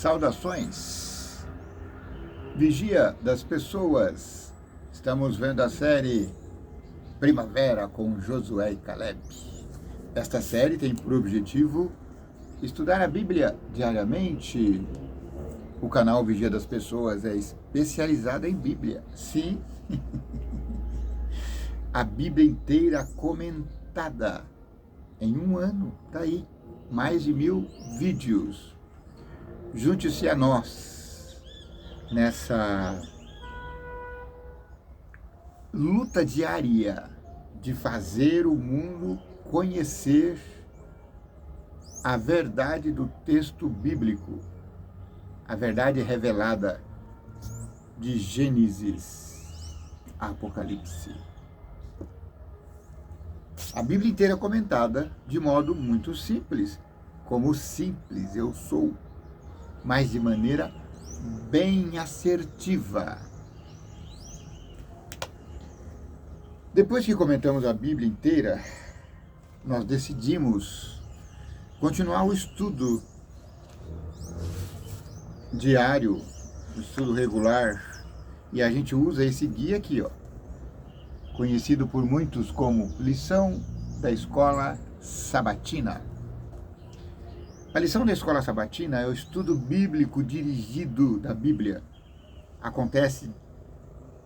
Saudações, Vigia das Pessoas. Estamos vendo a série Primavera com Josué e Caleb. Esta série tem por objetivo estudar a Bíblia diariamente. O canal Vigia das Pessoas é especializado em Bíblia. Sim, a Bíblia inteira comentada em um ano. Tá aí, mais de 1000 vídeos. Junte-se a nós nessa luta diária de fazer o mundo conhecer a verdade do texto bíblico, a verdade revelada de Gênesis a Apocalipse. A Bíblia inteira comentada de modo muito simples, como simples eu sou, mas de maneira bem assertiva. Depois que comentamos a Bíblia inteira, nós decidimos continuar o estudo diário, o estudo regular, e a gente usa esse guia aqui, ó, conhecido por muitos como Lição da Escola Sabatina. A lição da Escola Sabatina é o estudo bíblico dirigido da Bíblia. Acontece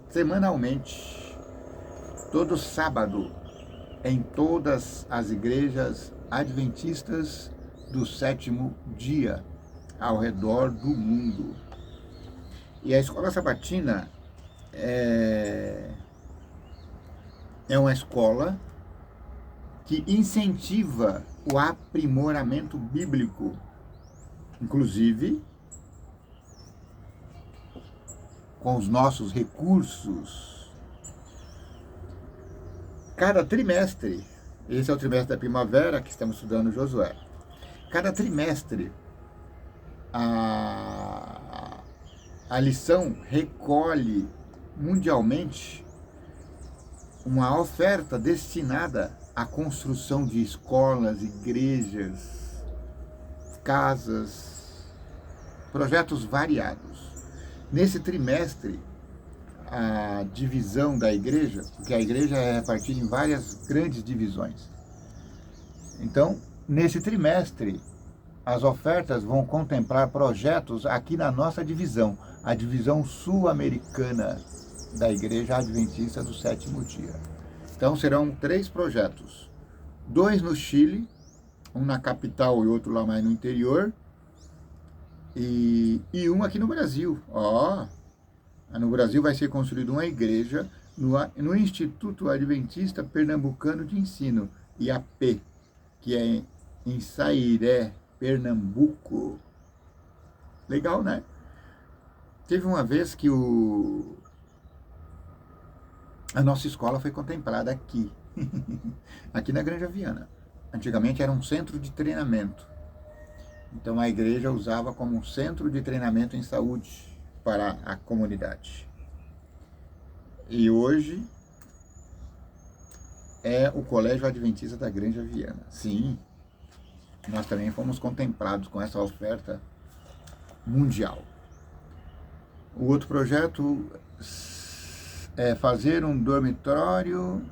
semanalmente, todo sábado, em todas as igrejas adventistas do sétimo dia, ao redor do mundo. E a Escola Sabatina é uma escola que incentiva o aprimoramento bíblico, inclusive com os nossos recursos. Cada trimestre, esse é o trimestre da primavera que estamos estudando Josué, cada trimestre a lição recolhe mundialmente uma oferta destinada à construção de escolas, igrejas, casas, projetos variados. Nesse trimestre, a divisão da igreja, porque a igreja é repartida em várias grandes divisões. Então, nesse trimestre, as ofertas vão contemplar projetos aqui na nossa divisão, a divisão sul-americana da Igreja Adventista do Sétimo Dia. Então serão 3 projetos, 2 no Chile, um na capital e outro lá mais no interior, e um aqui no Brasil. No Brasil vai ser construída uma igreja no Instituto Adventista Pernambucano de Ensino, IAP, que é em Sairé, Pernambuco. Legal, né? Teve uma vez que a nossa escola foi contemplada aqui, aqui na Granja Viana. Antigamente era um centro de treinamento. Então a igreja usava como um centro de treinamento em saúde para a comunidade. E hoje é o Colégio Adventista da Granja Viana. Sim, nós também fomos contemplados com essa oferta mundial. O outro projeto é fazer um dormitório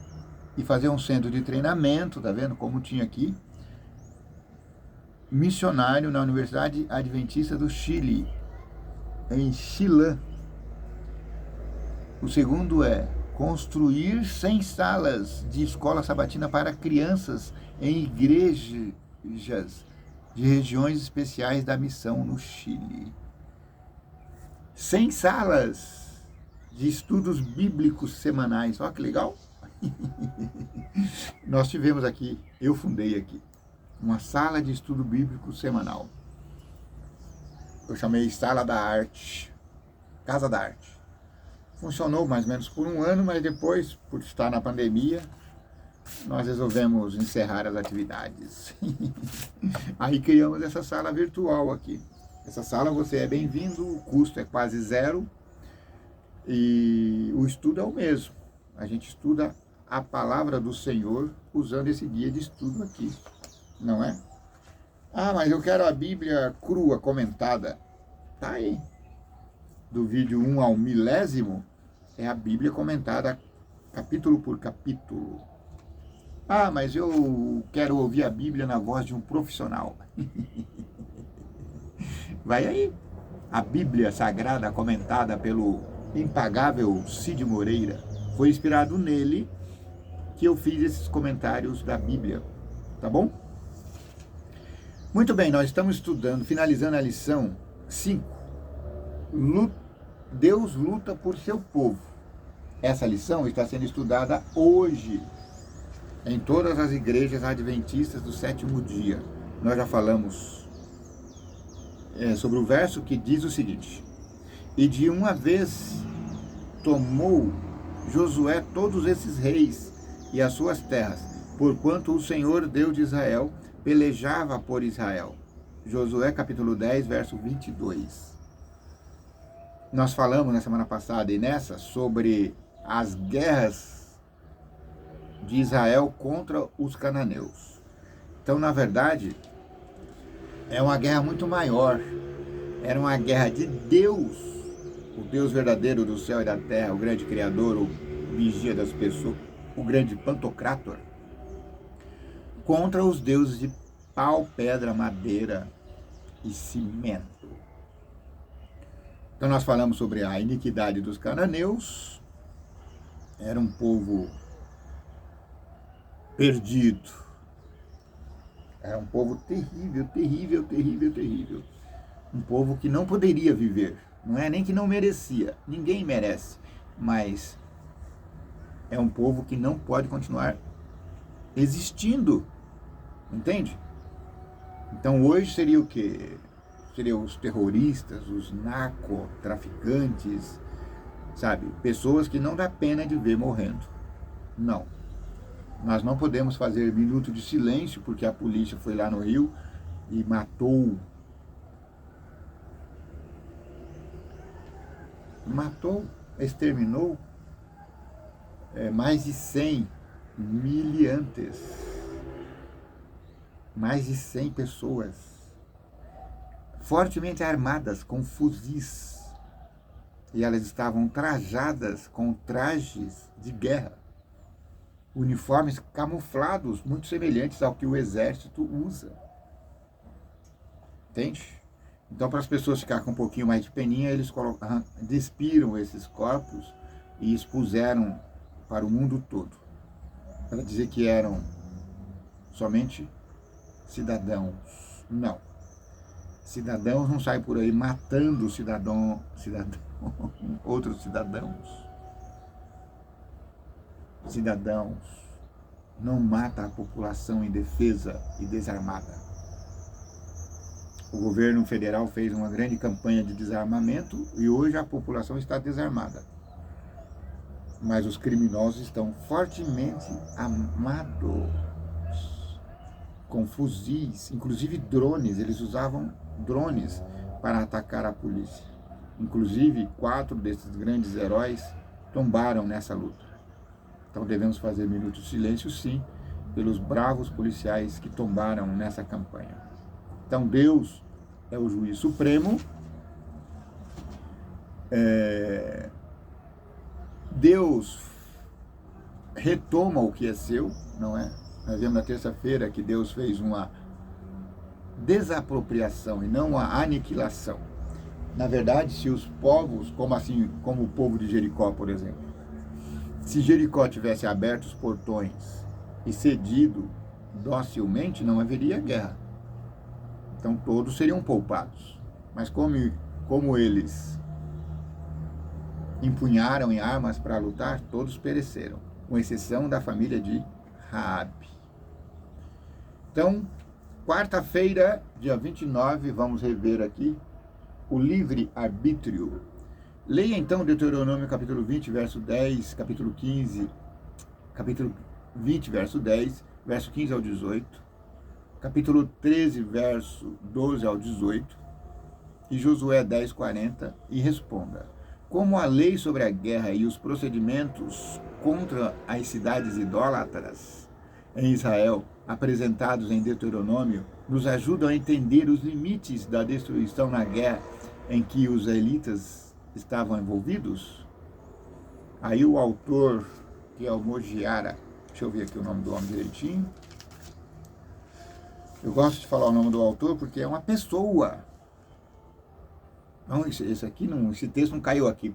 e fazer um centro de treinamento, tá vendo como tinha aqui, missionário na Universidade Adventista do Chile, em Chilã. O segundo é construir 100 salas de escola sabatina para crianças em igrejas de regiões especiais da missão no Chile. 100 salas de estudos bíblicos semanais. Olha que legal! Nós tivemos aqui, eu fundei aqui, uma sala de estudo bíblico semanal. Eu chamei Sala da Arte, Casa da Arte. Funcionou mais ou menos por um ano, mas depois, por estar na pandemia, nós resolvemos encerrar as atividades. Aí criamos essa sala virtual aqui. Essa sala você é bem-vindo, o custo é quase zero e o estudo é o mesmo. A gente estuda a palavra do Senhor usando esse guia de estudo aqui, não é? Ah, mas eu quero a Bíblia crua, comentada. Tá aí. Do vídeo 1 ao milésimo, é a Bíblia comentada capítulo por capítulo. Ah, mas eu quero ouvir a Bíblia na voz de um profissional. Vai aí. A Bíblia Sagrada comentada pelo impagável Cid Moreira. Foi inspirado nele que eu fiz esses comentários da Bíblia. Tá bom? Muito bem, nós estamos estudando, finalizando a lição 5. Deus luta por seu povo. Essa lição está sendo estudada hoje em todas as igrejas adventistas do sétimo dia. Nós já falamos sobre o verso que diz o seguinte: e de uma vez tomou Josué todos esses reis e as suas terras, porquanto o Senhor, Deus de Israel, pelejava por Israel. Josué capítulo 10, verso 22. Nós falamos na semana passada e nessa sobre as guerras de Israel contra os cananeus. Então, na verdade, é uma guerra muito maior. Era uma guerra de Deus, o Deus verdadeiro do céu e da terra, o grande Criador, o vigia das pessoas, o grande Pantocrator, contra os deuses de pau, pedra, madeira e cimento. Então nós falamos sobre a iniquidade dos cananeus. Era um povo perdido. Era um povo terrível, terrível, terrível, terrível. Um povo que não poderia viver. Não é nem que não merecia. Ninguém merece. Mas é um povo que não pode continuar existindo. Entende? Então hoje seria o quê? Seriam os terroristas, os narcotraficantes, sabe? Pessoas que não dá pena de ver morrendo. Não. Nós não podemos fazer minuto de silêncio porque a polícia foi lá no Rio e matou, exterminou mais de 100 miliantes, mais de 100 pessoas, fortemente armadas com fuzis, e elas estavam trajadas com trajes de guerra, uniformes camuflados, muito semelhantes ao que o exército usa. Entende? Então, para as pessoas ficarem com um pouquinho mais de peninha, eles despiram esses corpos e expuseram para o mundo todo, para dizer que eram somente cidadãos. Não. Cidadãos não saem por aí matando outros cidadãos. Cidadãos não matam a população indefesa e desarmada. O governo federal fez uma grande campanha de desarmamento e hoje a população está desarmada. Mas os criminosos estão fortemente armados, com fuzis, inclusive drones. Eles usavam drones para atacar a polícia. Inclusive, 4 desses grandes heróis tombaram nessa luta. Então devemos fazer minuto de silêncio, sim, pelos bravos policiais que tombaram nessa campanha. Então Deus é o juiz supremo. Deus retoma o que é seu, não é? Nós vemos na terça-feira que Deus fez uma desapropriação e não uma aniquilação. Na verdade, se os povos, como o povo de Jericó, por exemplo, se Jericó tivesse aberto os portões e cedido docilmente, não haveria guerra. Então todos seriam poupados. Mas como eles empunharam em armas para lutar, todos pereceram, com exceção da família de Raabe. Então, quarta-feira, dia 29, vamos rever aqui o livre-arbítrio. Leia então Deuteronômio capítulo 20, verso 10, capítulo 15, capítulo 20, verso 10, verso 15 ao 18, capítulo 13, verso 12 ao 18, e Josué 10, 40, e responda: como a lei sobre a guerra e os procedimentos contra as cidades idólatras em Israel, apresentados em Deuteronômio, nos ajudam a entender os limites da destruição na guerra em que os israelitas estavam envolvidos. Aí o autor, que é o Mojiara, deixa eu ver aqui o nome do homem direitinho. Eu gosto de falar o nome do autor porque é uma pessoa. Não, esse texto não caiu aqui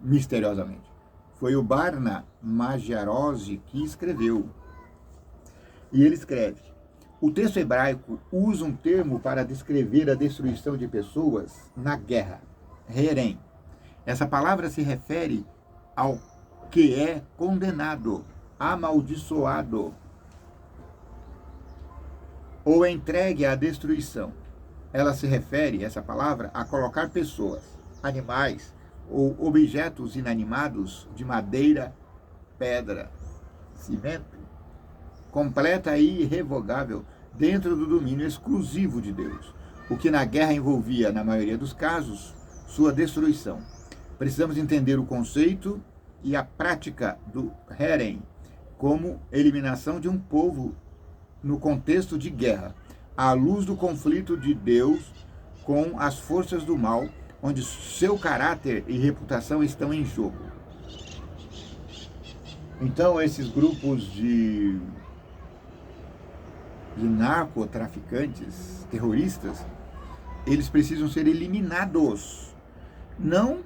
misteriosamente. Foi o Barna Magyarose que escreveu. E ele escreve: o texto hebraico usa um termo para descrever a destruição de pessoas na guerra, herem. Essa palavra se refere ao que é condenado, amaldiçoado ou entregue à destruição. Ela se refere, essa palavra, a colocar pessoas, animais ou objetos inanimados de madeira, pedra, cimento, completa e irrevogável dentro do domínio exclusivo de Deus, o que na guerra envolvia, na maioria dos casos, sua destruição. Precisamos entender o conceito e a prática do herem como eliminação de um povo no contexto de guerra, à luz do conflito de Deus com as forças do mal, onde seu caráter e reputação estão em jogo. Então, esses grupos de narcotraficantes, terroristas, eles precisam ser eliminados, não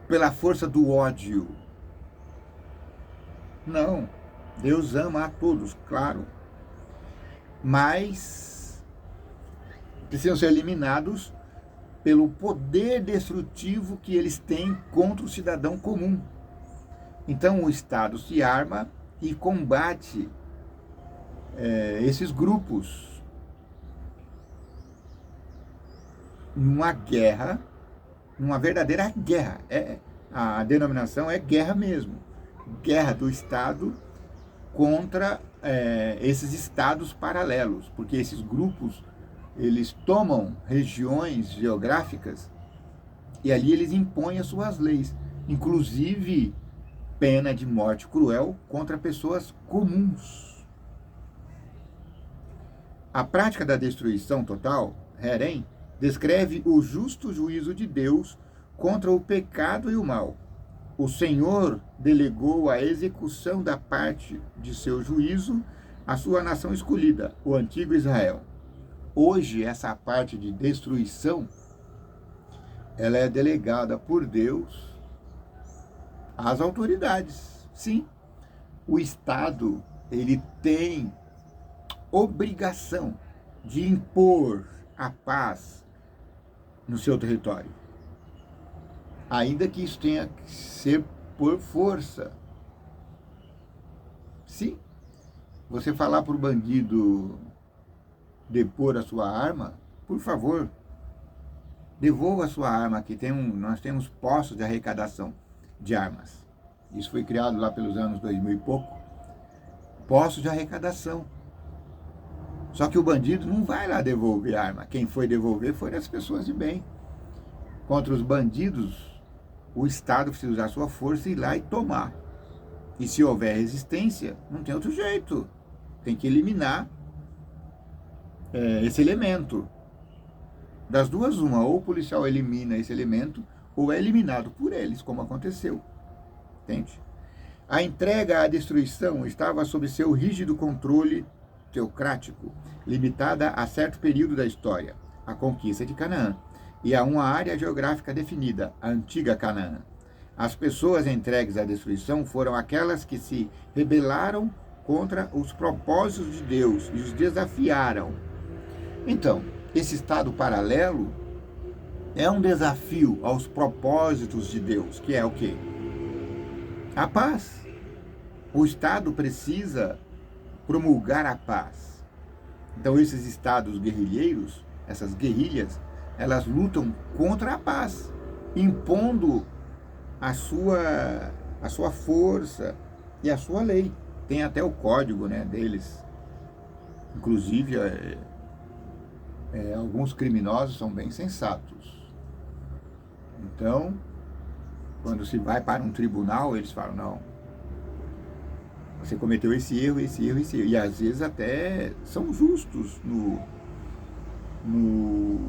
pela força do ódio. Não, Deus ama a todos, claro, mas precisam ser eliminados pelo poder destrutivo que eles têm contra o cidadão comum. Então o Estado se arma e combate esses grupos numa guerra, numa verdadeira guerra. A denominação é guerra mesmo. Guerra do Estado contra esses estados paralelos, porque esses grupos, eles tomam regiões geográficas e ali eles impõem as suas leis, inclusive pena de morte cruel contra pessoas comuns. A prática da destruição total, herem, descreve o justo juízo de Deus contra o pecado e o mal. O Senhor delegou a execução da parte de seu juízo à sua nação escolhida, o antigo Israel. Hoje, essa parte de destruição, ela é delegada por Deus às autoridades. Sim, o Estado, ele tem obrigação de impor a paz no seu território, ainda que isso tenha que ser por força. Sim, você falar para o bandido depor a sua arma, por favor, devolva a sua arma, que nós temos postos de arrecadação de armas. Isso foi criado lá pelos anos 2000 e pouco. Postos de arrecadação. Só que o bandido não vai lá devolver a arma. Quem foi devolver foram as pessoas de bem. Contra os bandidos, o Estado precisa usar sua força e ir lá e tomar. E se houver resistência, não tem outro jeito. Tem que eliminar esse elemento. Das duas, uma, ou o policial elimina esse elemento, ou é eliminado por eles, como aconteceu. Entende? A entrega à destruição estava sob seu rígido controle teocrático, limitada a certo período da história, a conquista de Canaã, e a uma área geográfica definida, a antiga Canaã. As pessoas entregues à destruição foram aquelas que se rebelaram contra os propósitos de Deus e os desafiaram. Então, esse estado paralelo é um desafio aos propósitos de Deus, que é o quê? A paz. O Estado precisa promulgar a paz. Então, esses estados guerrilheiros, essas guerrilhas, elas lutam contra a paz, impondo a sua força e a sua lei. Tem até o código, né, deles. Inclusive, alguns criminosos são bem sensatos. Então, quando se vai para um tribunal, eles falam, não, você cometeu esse erro, esse erro, esse erro. E às vezes até são justos no,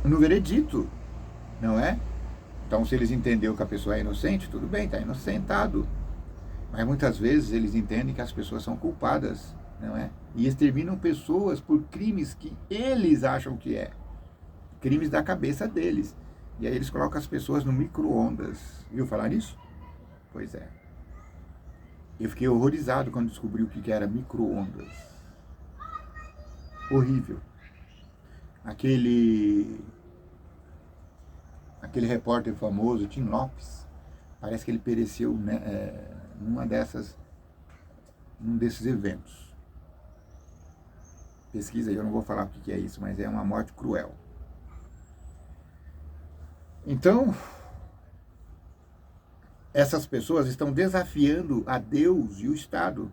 no veredito, não é? Então, se eles entenderam que a pessoa é inocente, tudo bem, está inocentado. Mas muitas vezes eles entendem que as pessoas são culpadas, não é? E exterminam pessoas por crimes que eles acham que é. Crimes da cabeça deles. E aí eles colocam as pessoas no micro-ondas. Viu falar nisso? Pois é. Eu fiquei horrorizado quando descobri o que era micro-ondas. Horrível. Aquele repórter famoso, Tim Lopes, parece que ele pereceu, né, num desses eventos. Pesquisa aí, eu não vou falar o que é isso, mas é uma morte cruel. Então, essas pessoas estão desafiando a Deus e o Estado.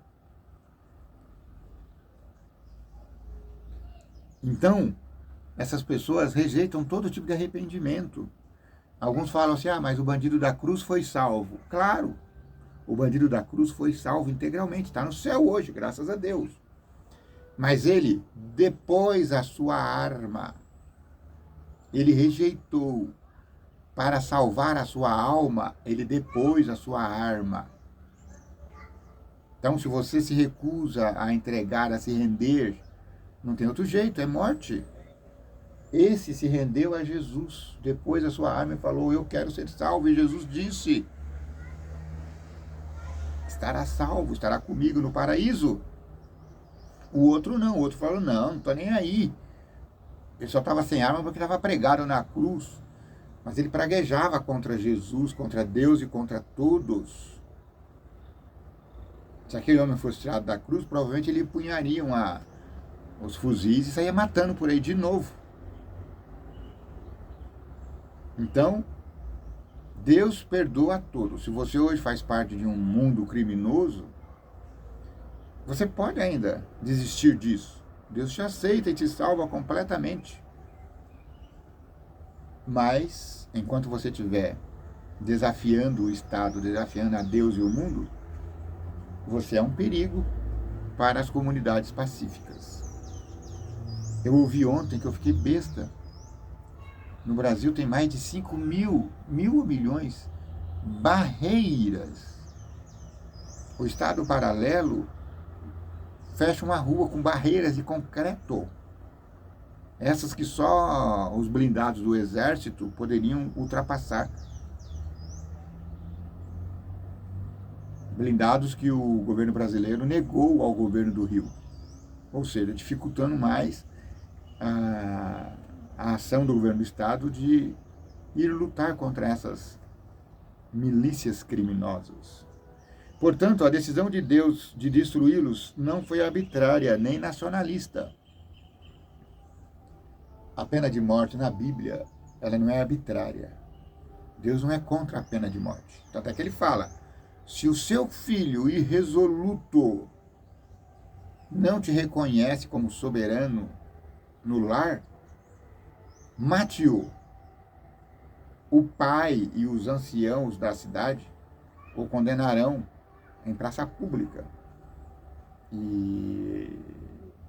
Então, essas pessoas rejeitam todo tipo de arrependimento. Alguns falam assim, mas o bandido da cruz foi salvo. Claro, o bandido da cruz foi salvo integralmente, está no céu hoje, graças a Deus. Mas ele depôs a sua arma, ele rejeitou. Para salvar a sua alma, ele depôs a sua arma. Então, se você se recusa a entregar, a se render, não tem outro jeito, é morte. Esse se rendeu a Jesus, depois a sua arma e falou, eu quero ser salvo. E Jesus disse, estará salvo, estará comigo no paraíso. O outro não, o outro falou, não estou nem aí. Ele só estava sem arma porque estava pregado na cruz. Mas ele praguejava contra Jesus, contra Deus e contra todos. Se aquele homem fosse tirado da cruz, provavelmente ele punharia os fuzis e saía matando por aí de novo. Então, Deus perdoa a todos. Se você hoje faz parte de um mundo criminoso, você pode ainda desistir disso. Deus te aceita e te salva completamente. Mas, enquanto você estiver desafiando o Estado, desafiando a Deus e o mundo, você é um perigo para as comunidades pacíficas. Eu ouvi ontem que eu fiquei besta. No Brasil tem mais de 5 mil milhões, barreiras. O Estado paralelo fecha uma rua com barreiras de concreto. Essas que só os blindados do exército poderiam ultrapassar. Blindados que o governo brasileiro negou ao governo do Rio. Ou seja, dificultando mais a ação do governo do Estado de ir lutar contra essas milícias criminosas. Portanto, a decisão de Deus de destruí-los não foi arbitrária nem nacionalista. A pena de morte na Bíblia, ela não é arbitrária. Deus não é contra a pena de morte. Tanto é que ele fala, se o seu filho irresoluto não te reconhece como soberano no lar, mate-o. O pai e os anciãos da cidade o condenarão em praça pública. E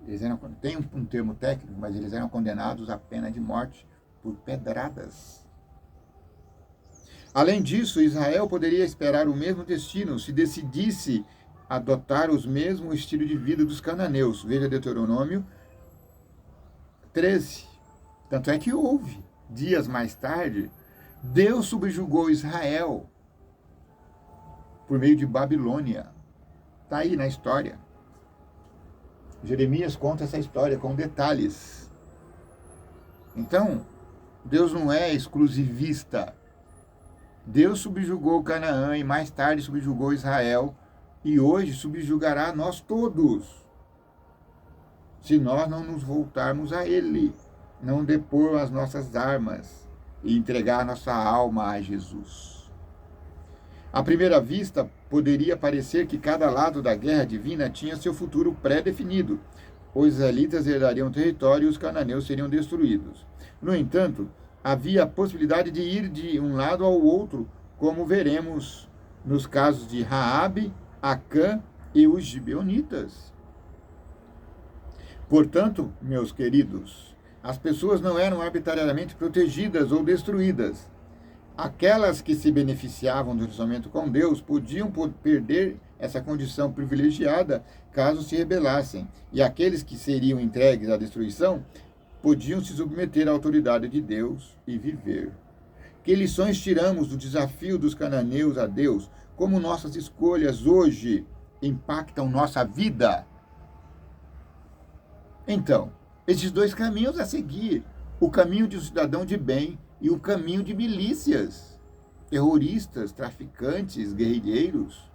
eles eram, tem um termo técnico, mas eles eram condenados à pena de morte por pedradas. Além disso, Israel poderia esperar o mesmo destino se decidisse adotar os mesmos estilo de vida dos cananeus. Veja Deuteronômio 13. Tanto é que houve, dias mais tarde, Deus subjugou Israel por meio de Babilônia. Está aí na história. Jeremias conta essa história com detalhes. Então, Deus não é exclusivista. Deus subjugou Canaã e mais tarde subjugou Israel e hoje subjugará nós todos, se nós não nos voltarmos a Ele, não depor as nossas armas e entregar nossa alma a Jesus. À primeira vista, poderia parecer que cada lado da guerra divina tinha seu futuro pré-definido. Os israelitas herdariam território e os cananeus seriam destruídos. No entanto, havia a possibilidade de ir de um lado ao outro, como veremos nos casos de Raabe, Acã e os gibeonitas. Portanto, meus queridos, as pessoas não eram arbitrariamente protegidas ou destruídas. Aquelas que se beneficiavam do relacionamento com Deus podiam perder essa condição privilegiada caso se rebelassem, e aqueles que seriam entregues à destruição podiam se submeter à autoridade de Deus e viver. Que lições tiramos do desafio dos cananeus a Deus? Como nossas escolhas hoje impactam nossa vida? Então, esses dois caminhos a seguir: o caminho de um cidadão de bem e o caminho de milícias, terroristas, traficantes, guerrilheiros.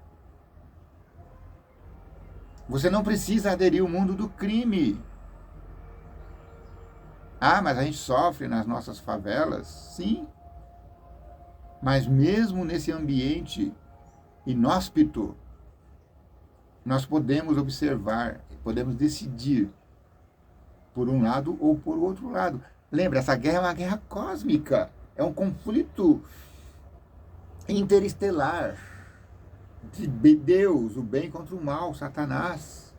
Você não precisa aderir ao mundo do crime. Ah, mas a gente sofre nas nossas favelas. Sim. Mas mesmo nesse ambiente inóspito, nós podemos observar, podemos decidir por um lado ou por outro lado. Lembra, essa guerra é uma guerra cósmica, é um conflito interestelar de Deus, o bem contra o mal, Satanás.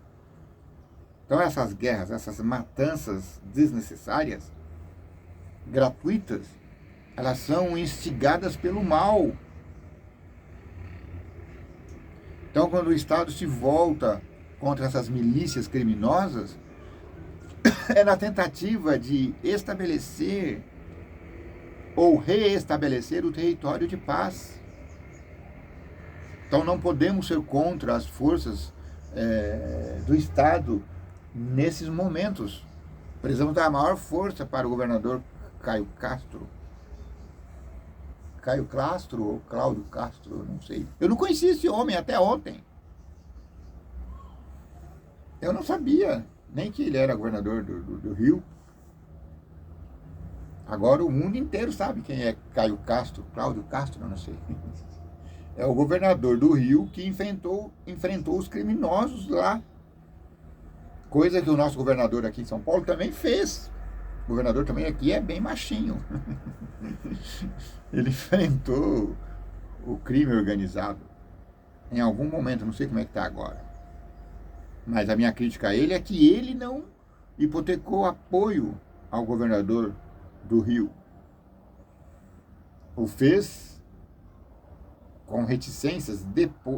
Então essas guerras, essas matanças desnecessárias, gratuitas, elas são instigadas pelo mal. Então quando o Estado se volta contra essas milícias criminosas, é na tentativa de estabelecer ou reestabelecer o território de paz. Então não podemos ser contra as forças do Estado nesses momentos. Precisamos dar a maior força para o governador Caio Castro. Caio Castro ou Cláudio Castro, não sei. Eu não conhecia esse homem até ontem. Eu não sabia nem que ele era governador do Rio. Agora o mundo inteiro sabe quem é Caio Castro, Cláudio Castro, eu não sei. É o governador do Rio que enfrentou os criminosos lá. Coisa que o nosso governador aqui em São Paulo também fez. O governador também aqui é bem machinho. Ele enfrentou o crime organizado. Em algum momento, não sei como é que está agora. Mas a minha crítica a ele é que ele não hipotecou apoio ao governador do Rio. O fez com reticências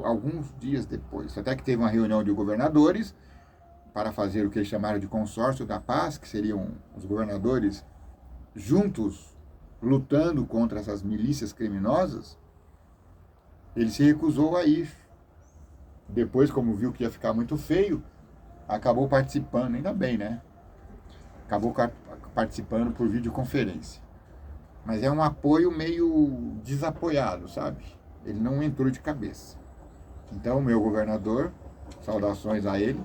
alguns dias depois. Até que teve uma reunião de governadores para fazer o que eles chamaram de consórcio da paz, que seriam os governadores juntos lutando contra essas milícias criminosas. Ele se recusou a ir. Depois, como viu que ia ficar muito feio, acabou participando, ainda bem, né? Acabou participando por videoconferência. Mas é um apoio meio desapoiado, sabe? Ele não entrou de cabeça. Então, meu governador, saudações a ele.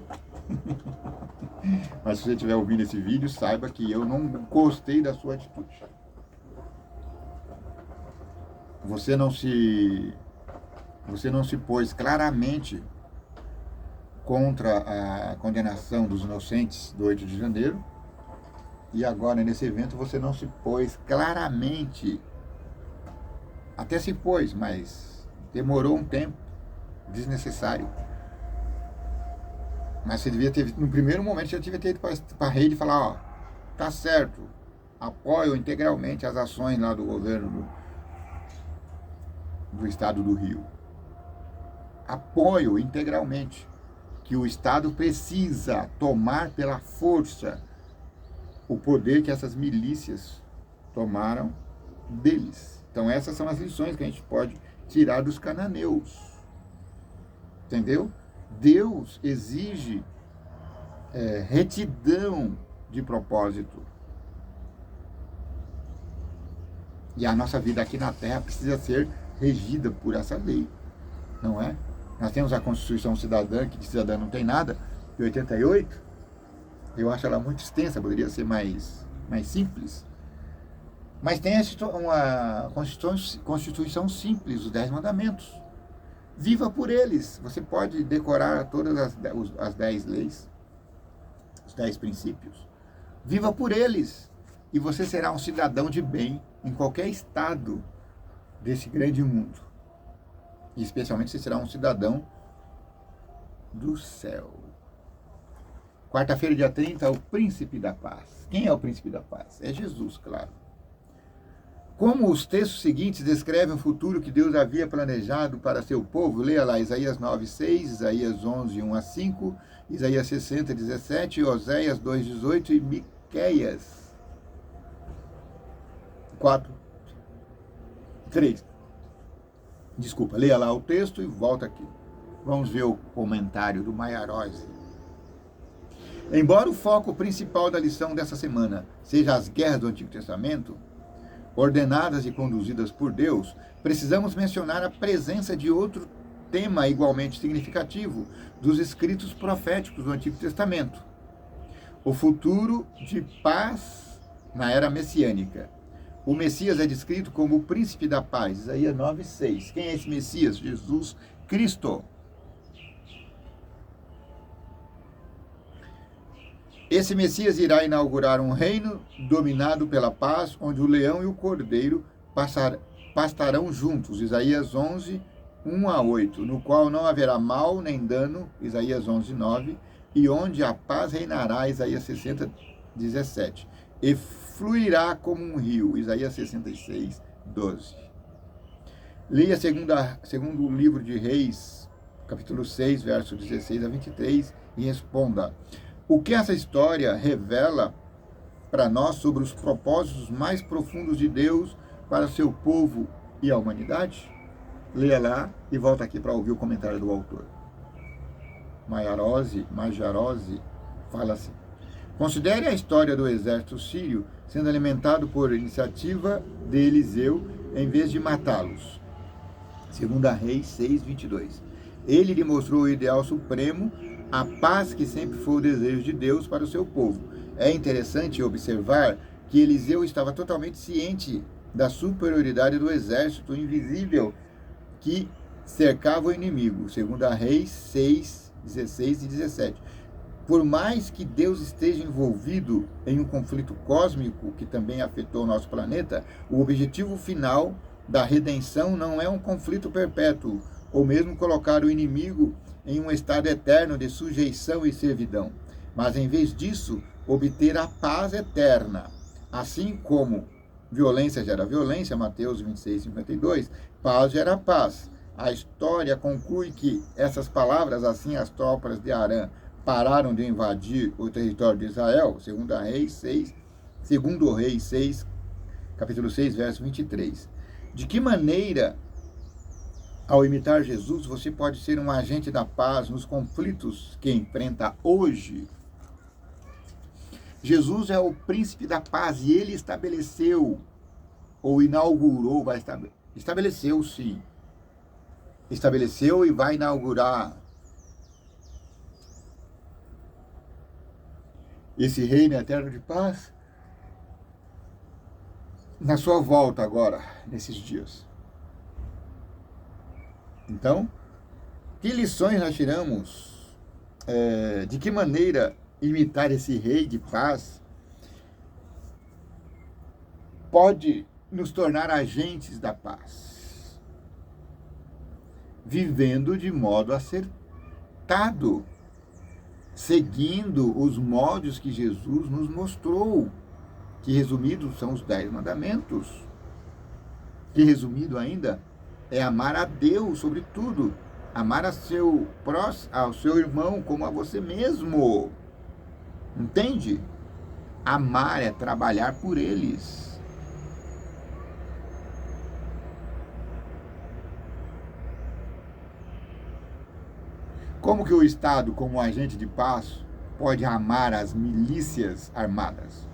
Mas se você estiver ouvindo esse vídeo, saiba que eu não gostei da sua atitude. Você não se pôs claramente contra a condenação dos inocentes do 8 de janeiro. E agora, nesse evento, você não se pôs claramente. Até se pôs, mas demorou um tempo desnecessário. Mas você devia ter, no primeiro momento, você devia ter ido para a rede e falar, ó, tá certo, apoio integralmente as ações lá do governo do Estado do Rio. Apoio integralmente que o Estado precisa tomar pela força o poder que essas milícias tomaram deles. Então essas são as lições que a gente pode tirar dos cananeus. Entendeu? Deus exige retidão de propósito. E a nossa vida aqui na Terra precisa ser regida por essa lei, não é? Nós temos a Constituição Cidadã, que de cidadã não tem nada, de 88. Eu acho ela muito extensa, poderia ser mais simples. Mas tem uma Constituição simples, os 10 mandamentos. Viva por eles. Você pode decorar todas as 10 leis, os 10 princípios. Viva por eles. E você será um cidadão de bem em qualquer estado desse grande mundo. E especialmente você será um cidadão do céu. Quarta-feira, dia 30, o príncipe da paz. Quem é o príncipe da paz? É Jesus, claro. Como os textos seguintes descrevem o futuro que Deus havia planejado para seu povo, leia lá Isaías 9:6, Isaías 11, 1 a 5, Isaías 60, 17, Oséias 2, 18 e Miqueias 4, 3. Desculpa, leia lá o texto e volta aqui. Vamos ver o comentário do Maiarose. Embora o foco principal da lição dessa semana seja as guerras do Antigo Testamento, ordenadas e conduzidas por Deus, precisamos mencionar a presença de outro tema igualmente significativo dos escritos proféticos do Antigo Testamento: o futuro de paz na era messiânica. O Messias é descrito como o príncipe da paz, Isaías 9:6. Quem é esse Messias? Jesus Cristo. Esse Messias irá inaugurar um reino dominado pela paz, onde o leão e o cordeiro pastarão juntos, Isaías 11, 1 a 8, no qual não haverá mal nem dano, Isaías 11, 9, e onde a paz reinará, Isaías 60, 17, e fluirá como um rio, Isaías 66, 12. Leia segundo o livro de Reis, capítulo 6, verso 16 a 23, e responda: o que essa história revela para nós sobre os propósitos mais profundos de Deus para seu povo e a humanidade? Leia lá e volta aqui para ouvir o comentário do autor. Maiarose fala assim: considere a história do exército sírio sendo alimentado por iniciativa de Eliseu em vez de matá-los. 2 Reis 6, 22. Ele lhe mostrou o ideal supremo, a paz que sempre foi o desejo de Deus para o seu povo. É interessante observar que Eliseu estava totalmente ciente da superioridade do exército invisível que cercava o inimigo. 2 Reis 6, 16 e 17. Por mais que Deus esteja envolvido em um conflito cósmico que também afetou o nosso planeta, o objetivo final da redenção não é um conflito perpétuo, ou mesmo colocar o inimigo em um estado eterno de sujeição e servidão, mas em vez disso, obter a paz eterna. Assim como violência gera violência, Mateus 26, 52, paz gera paz. A história conclui que essas palavras, assim as tropas de Arã pararam de invadir o território de Israel, segundo Reis 6, capítulo 6, verso 23. De que maneira, ao imitar Jesus, você pode ser um agente da paz nos conflitos que enfrenta hoje? Jesus é o príncipe da paz e ele estabeleceu, ou inaugurou, estabeleceu sim, estabeleceu e vai inaugurar esse reino eterno de paz na sua volta agora, nesses dias. Então, que lições nós tiramos? De que maneira imitar esse rei de paz pode nos tornar agentes da paz? Vivendo de modo acertado, seguindo os modos que Jesus nos mostrou, que resumidos são os 10 mandamentos, que resumido ainda é amar a Deus sobre tudo, amar ao seu irmão como a você mesmo. Entende? Amar é trabalhar por eles. Como que o Estado, como agente de paz, pode amar as milícias armadas?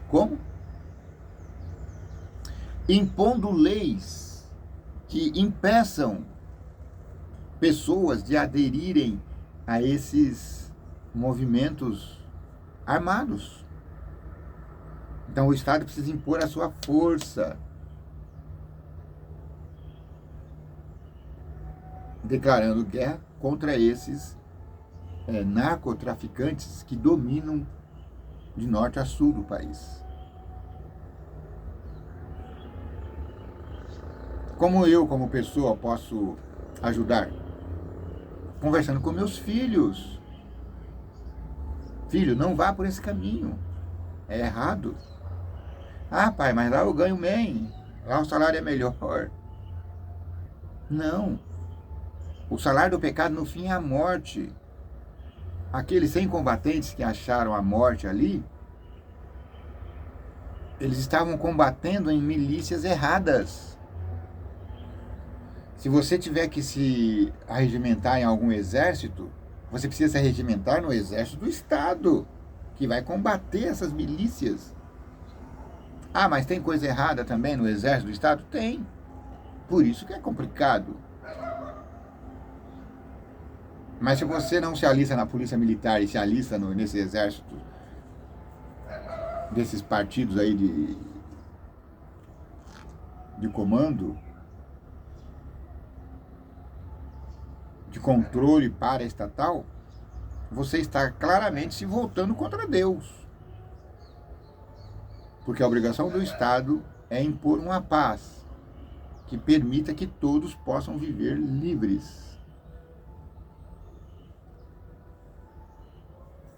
Como? Impondo leis que impeçam pessoas de aderirem a esses movimentos armados. Então o Estado precisa impor a sua força, declarando guerra contra esses narcotraficantes que dominam de norte a sul do país. Como eu, como pessoa, posso ajudar? Conversando com meus filhos. Filho, não vá por esse caminho. É errado. Ah, pai, mas lá eu ganho bem. Lá o salário é melhor. Não. O salário do pecado no fim é a morte. Aqueles 100 combatentes que acharam a morte ali, eles estavam combatendo em milícias erradas. Se você tiver que se arregimentar em algum exército, você precisa se arregimentar no exército do Estado, que vai combater essas milícias. Ah, mas tem coisa errada também no exército do Estado? Tem. Por isso que é complicado. Mas se você não se alista na polícia militar e se alista nesse exército, desses partidos aí de comando, de controle paraestatal, você está claramente se voltando contra Deus. Porque a obrigação do Estado é impor uma paz que permita que todos possam viver livres.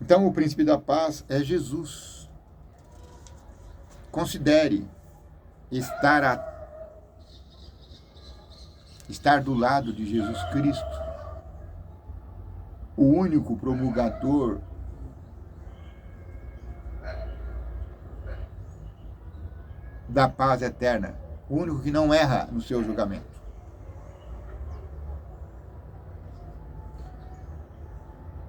Então, o príncipe da paz é Jesus. Considere estar do lado de Jesus Cristo, o único promulgador da paz eterna, o único que não erra no seu julgamento.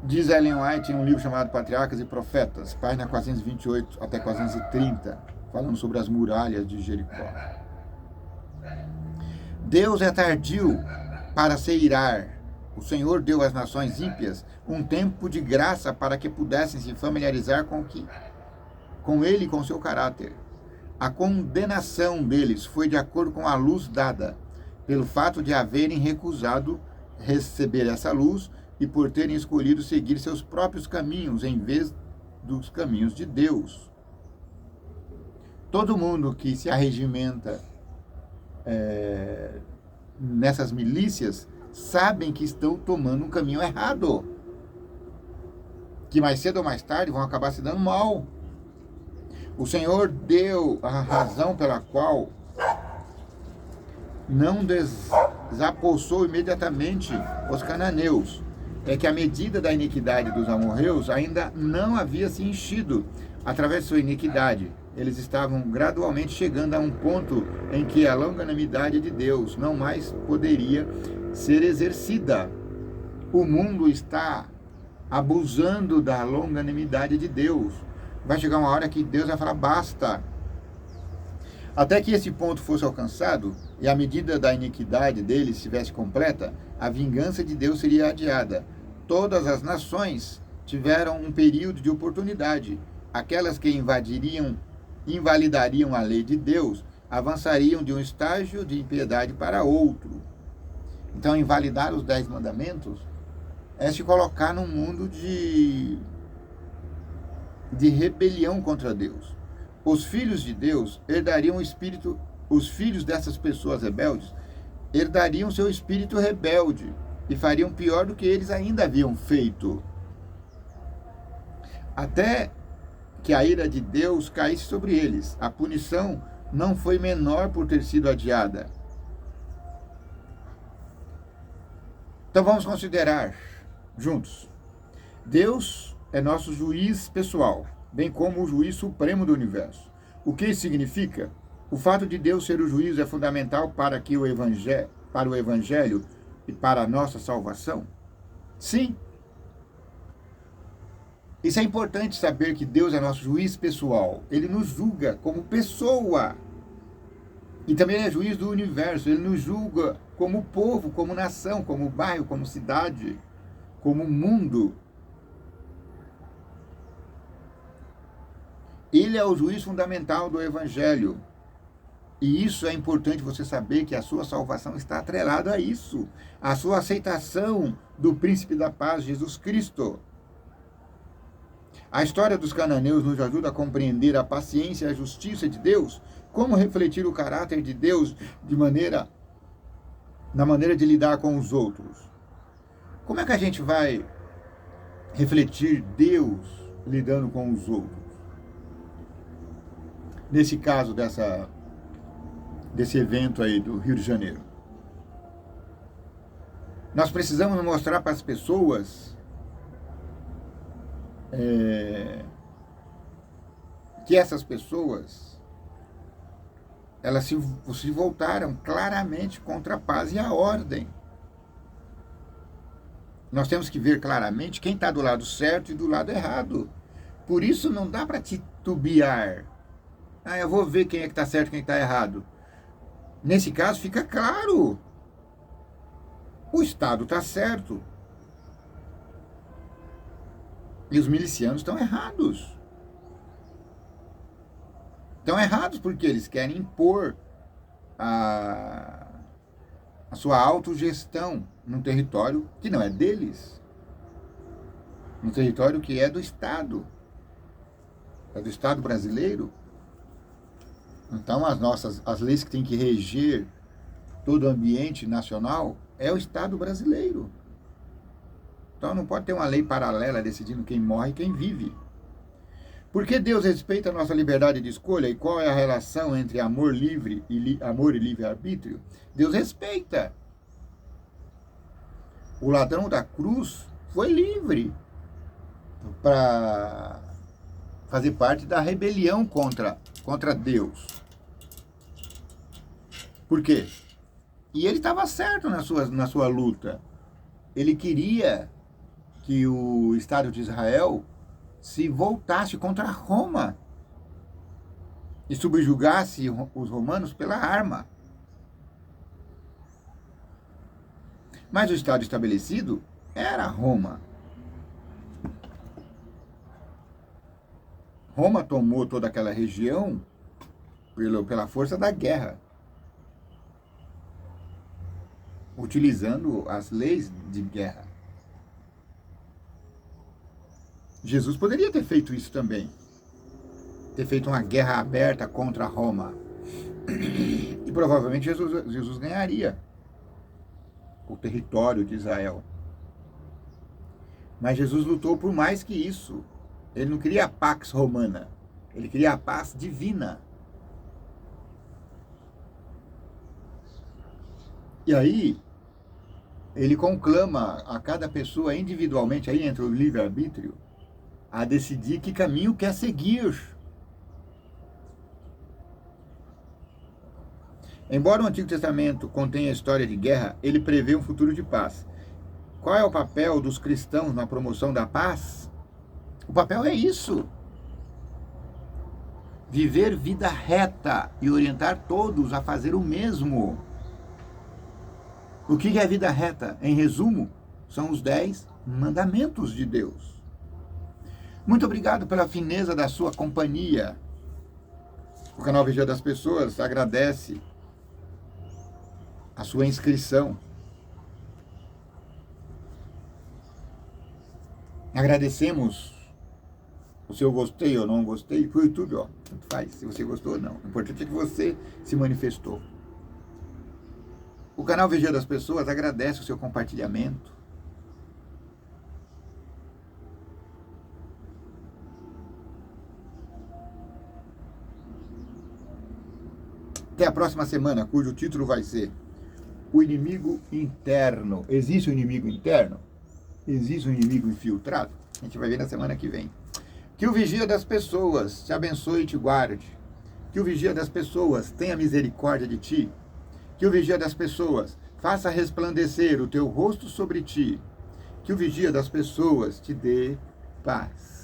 Diz Ellen White em um livro chamado Patriarcas e Profetas, página 428 até 430, falando sobre as muralhas de Jericó. Deus é tardio para se irar. O Senhor deu às nações ímpias um tempo de graça para que pudessem se familiarizar com ele e com seu caráter. A condenação deles foi de acordo com a luz dada, pelo fato de haverem recusado receber essa luz e por terem escolhido seguir seus próprios caminhos em vez dos caminhos de Deus. Todo mundo que se arregimenta nessas milícias sabem que estão tomando um caminho errado, que mais cedo ou mais tarde vão acabar se dando mal. O Senhor deu a razão pela qual não desapossou imediatamente os cananeus, é que a medida da iniquidade dos amorreus ainda não havia se enchido. Através de sua iniquidade, eles estavam gradualmente chegando a um ponto em que a longanimidade de Deus não mais poderia ser exercida. O mundo está abusando da longanimidade de Deus. Vai chegar uma hora que Deus vai falar basta. Até que esse ponto fosse alcançado e a medida da iniquidade deles estivesse completa, a vingança de Deus seria adiada. Todas as nações tiveram um período de oportunidade. Aquelas que invalidariam a lei de Deus avançariam de um estágio de impiedade para outro. Então, invalidar os 10 mandamentos é se colocar num mundo de rebelião contra Deus. Os filhos de Deus herdariam o espírito, os filhos dessas pessoas rebeldes herdariam seu espírito rebelde e fariam pior do que eles ainda haviam feito. Até que a ira de Deus caísse sobre eles. A punição não foi menor por ter sido adiada. Então vamos considerar juntos. Deus é nosso juiz pessoal, bem como o juiz supremo do universo. O que isso significa? O fato de Deus ser o juiz é fundamental para o evangelho e para a nossa salvação? Sim. Isso é importante saber que Deus é nosso juiz pessoal. Ele nos julga como pessoa. E também é juiz do universo. Ele nos julga como povo, como nação, como bairro, como cidade, como mundo. Ele é o juiz fundamental do evangelho. E isso é importante você saber, que a sua salvação está atrelada a isso. A sua aceitação do príncipe da paz, Jesus Cristo. A história dos cananeus nos ajuda a compreender a paciência e a justiça de Deus, como refletir o caráter de Deus de maneira na maneira de lidar com os outros. Como é que a gente vai refletir Deus lidando com os outros? Nesse caso desse evento aí do Rio de Janeiro. Nós precisamos mostrar para as pessoas que essas pessoas elas se voltaram claramente contra a paz e a ordem. Nós temos que ver claramente quem está do lado certo e do lado errado. Por isso não dá para titubear. Eu vou ver quem é que está certo e quem está errado. Nesse caso fica claro. O Estado está certo. E os milicianos estão errados. Estão errados porque eles querem impor a sua autogestão num território que não é deles. Num território que é do Estado. É do Estado brasileiro. Então as leis que têm que reger todo o ambiente nacional é o Estado brasileiro. Então não pode ter uma lei paralela decidindo quem morre e quem vive. Por que Deus respeita a nossa liberdade de escolha? E qual é a relação entre amor livre e livre-arbítrio? Deus respeita. O ladrão da cruz foi livre para fazer parte da rebelião contra Deus. Por quê? E ele estava certo na sua luta. Ele queria que o Estado de Israel se voltasse contra Roma e subjugasse os romanos pela arma. Mas o Estado estabelecido era Roma. Roma tomou toda aquela região pela força da guerra, utilizando as leis de guerra. Jesus poderia ter feito isso também. Ter feito uma guerra aberta contra Roma. E provavelmente Jesus ganharia o território de Israel. Mas Jesus lutou por mais que isso. Ele não queria a Pax Romana. Ele queria a paz divina. E aí, ele conclama a cada pessoa individualmente, aí entra o livre-arbítrio, a decidir que caminho quer seguir. Embora o Antigo Testamento contenha a história de guerra, ele prevê um futuro de paz. Qual é o papel dos cristãos na promoção da paz? O papel é isso. Viver vida reta e orientar todos a fazer o mesmo. O que é vida reta? Em resumo, são os 10 mandamentos de Deus. Muito obrigado pela fineza da sua companhia. O canal Vigia das Pessoas agradece a sua inscrição. Agradecemos o seu gostei ou não gostei pro YouTube, ó. Tanto faz, se você gostou ou não. O importante é que você se manifestou. O canal Vigia das Pessoas agradece o seu compartilhamento. Até a próxima semana, cujo título vai ser O Inimigo Interno. Existe um inimigo interno? Existe um inimigo infiltrado? A gente vai ver na semana que vem. Que o Vigia das Pessoas te abençoe e te guarde. Que o Vigia das Pessoas tenha misericórdia de ti. Que o Vigia das Pessoas faça resplandecer o teu rosto sobre ti. Que o Vigia das Pessoas te dê paz.